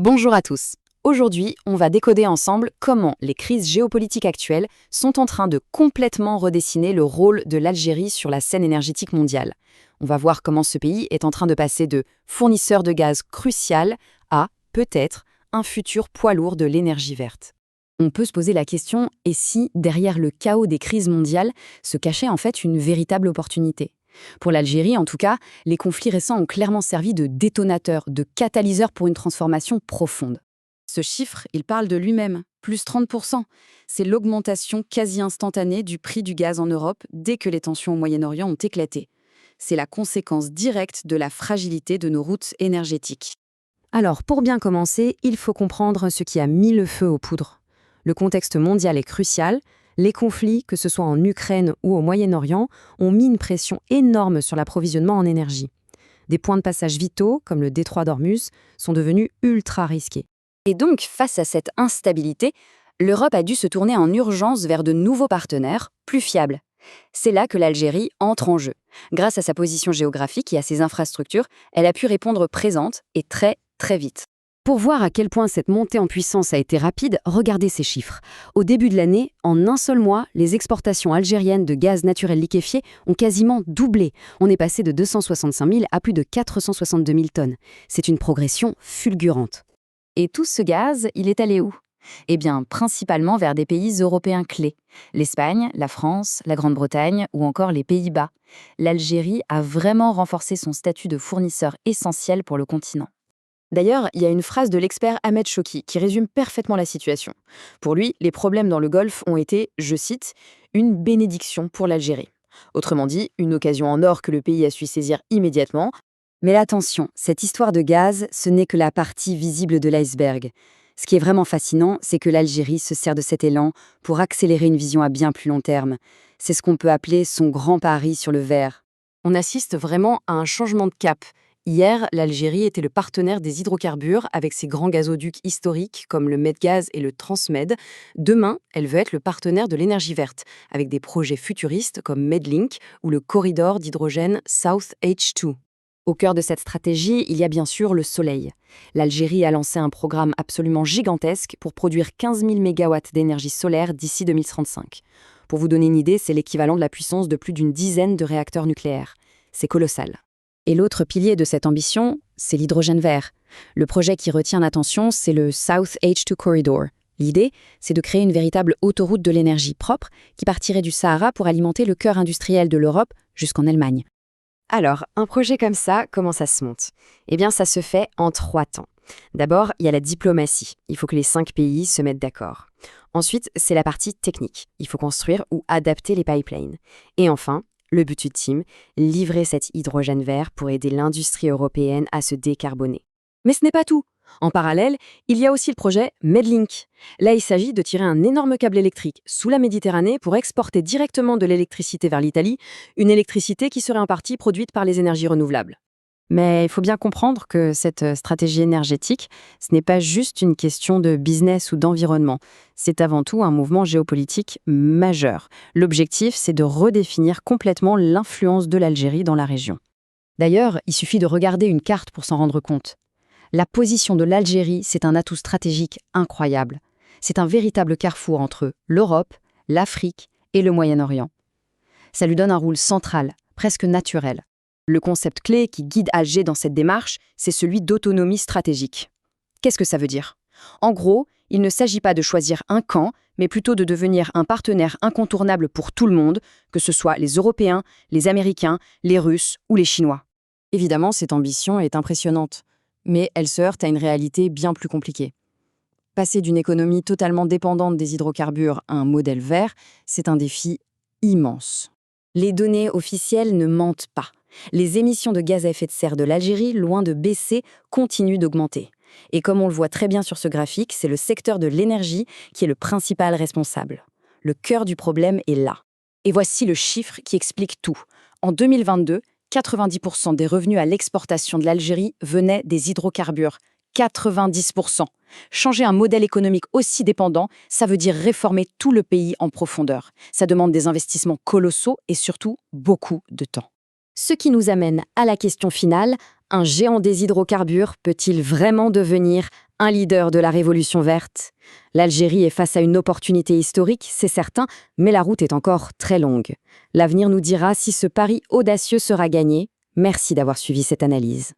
Bonjour à tous. Aujourd'hui, on va décoder ensemble comment les crises géopolitiques actuelles sont en train de complètement redessiner le rôle de l'Algérie sur la scène énergétique mondiale. On va voir comment ce pays est en train de passer de fournisseur de gaz crucial à, peut-être, un futur poids lourd de l'énergie verte. On peut se poser la question, et si, derrière le chaos des crises mondiales, se cachait en fait une véritable opportunité ? Pour l'Algérie, en tout cas, les conflits récents ont clairement servi de détonateur, de catalyseur pour une transformation profonde. Ce chiffre, il parle de lui-même, plus 30%. C'est l'augmentation quasi instantanée du prix du gaz en Europe dès que les tensions au Moyen-Orient ont éclaté. C'est la conséquence directe de la fragilité de nos routes énergétiques. Alors, pour bien commencer, il faut comprendre ce qui a mis le feu aux poudres. Le contexte mondial est crucial. Les conflits, que ce soit en Ukraine ou au Moyen-Orient, ont mis une pression énorme sur l'approvisionnement en énergie. Des points de passage vitaux, comme le détroit d'Ormuz, sont devenus ultra risqués. Et donc, face à cette instabilité, l'Europe a dû se tourner en urgence vers de nouveaux partenaires, plus fiables. C'est là que l'Algérie entre en jeu. Grâce à sa position géographique et à ses infrastructures, elle a pu répondre présente et très vite. Pour voir à quel point cette montée en puissance a été rapide, regardez ces chiffres. Au début de l'année, en un seul mois, les exportations algériennes de gaz naturel liquéfié ont quasiment doublé. On est passé de 265 000 à plus de 462 000 tonnes. C'est une progression fulgurante. Et tout ce gaz, il est allé où ? Eh bien, principalement vers des pays européens clés. L'Espagne, la France, la Grande-Bretagne ou encore les Pays-Bas. L'Algérie a vraiment renforcé son statut de fournisseur essentiel pour le continent. D'ailleurs, il y a une phrase de l'expert Ahmed Chouki qui résume parfaitement la situation. Pour lui, les problèmes dans le Golfe ont été, je cite, « une bénédiction pour l'Algérie ». Autrement dit, une occasion en or que le pays a su saisir immédiatement. Mais attention, cette histoire de gaz, ce n'est que la partie visible de l'iceberg. Ce qui est vraiment fascinant, c'est que l'Algérie se sert de cet élan pour accélérer une vision à bien plus long terme. C'est ce qu'on peut appeler son grand pari sur le vert. On assiste vraiment à un changement de cap. Hier, l'Algérie était le partenaire des hydrocarbures avec ses grands gazoducs historiques comme le Medgaz et le Transmed. Demain, elle veut être le partenaire de l'énergie verte avec des projets futuristes comme Medlink ou le corridor d'hydrogène South H2. Au cœur de cette stratégie, il y a bien sûr le soleil. L'Algérie a lancé un programme absolument gigantesque pour produire 15 000 MW d'énergie solaire d'ici 2035. Pour vous donner une idée, c'est l'équivalent de la puissance de plus d'une dizaine de réacteurs nucléaires. C'est colossal. Et l'autre pilier de cette ambition, c'est l'hydrogène vert. Le projet qui retient l'attention, c'est le South H2 Corridor. L'idée, c'est de créer une véritable autoroute de l'énergie propre qui partirait du Sahara pour alimenter le cœur industriel de l'Europe jusqu'en Allemagne. Alors, un projet comme ça, comment ça se monte ? Eh bien, ça se fait en 3 temps. D'abord, il y a la diplomatie. Il faut que les 5 pays se mettent d'accord. Ensuite, c'est la partie technique. Il faut construire ou adapter les pipelines. Et enfin, le but ultime, livrer cet hydrogène vert pour aider l'industrie européenne à se décarboner. Mais ce n'est pas tout. En parallèle, il y a aussi le projet Medlink. Là, il s'agit de tirer un énorme câble électrique sous la Méditerranée pour exporter directement de l'électricité vers l'Italie, une électricité qui serait en partie produite par les énergies renouvelables. Mais il faut bien comprendre que cette stratégie énergétique, ce n'est pas juste une question de business ou d'environnement. C'est avant tout un mouvement géopolitique majeur. L'objectif, c'est de redéfinir complètement l'influence de l'Algérie dans la région. D'ailleurs, il suffit de regarder une carte pour s'en rendre compte. La position de l'Algérie, c'est un atout stratégique incroyable. C'est un véritable carrefour entre l'Europe, l'Afrique et le Moyen-Orient. Ça lui donne un rôle central, presque naturel. Le concept clé qui guide Alger dans cette démarche, c'est celui d'autonomie stratégique. Qu'est-ce que ça veut dire ? En gros, il ne s'agit pas de choisir un camp, mais plutôt de devenir un partenaire incontournable pour tout le monde, que ce soit les Européens, les Américains, les Russes ou les Chinois. Évidemment, cette ambition est impressionnante, mais elle se heurte à une réalité bien plus compliquée. Passer d'une économie totalement dépendante des hydrocarbures à un modèle vert, c'est un défi immense. Les données officielles ne mentent pas. Les émissions de gaz à effet de serre de l'Algérie, loin de baisser, continuent d'augmenter. Et comme on le voit très bien sur ce graphique, c'est le secteur de l'énergie qui est le principal responsable. Le cœur du problème est là. Et voici le chiffre qui explique tout. En 2022, 90% des revenus à l'exportation de l'Algérie venaient des hydrocarbures. 90%. Changer un modèle économique aussi dépendant, ça veut dire réformer tout le pays en profondeur. Ça demande des investissements colossaux et surtout beaucoup de temps. Ce qui nous amène à la question finale, un géant des hydrocarbures peut-il vraiment devenir un leader de la révolution verte. L'Algérie est face à une opportunité historique, c'est certain, mais la route est encore très longue. L'avenir nous dira si ce pari audacieux sera gagné. Merci d'avoir suivi cette analyse.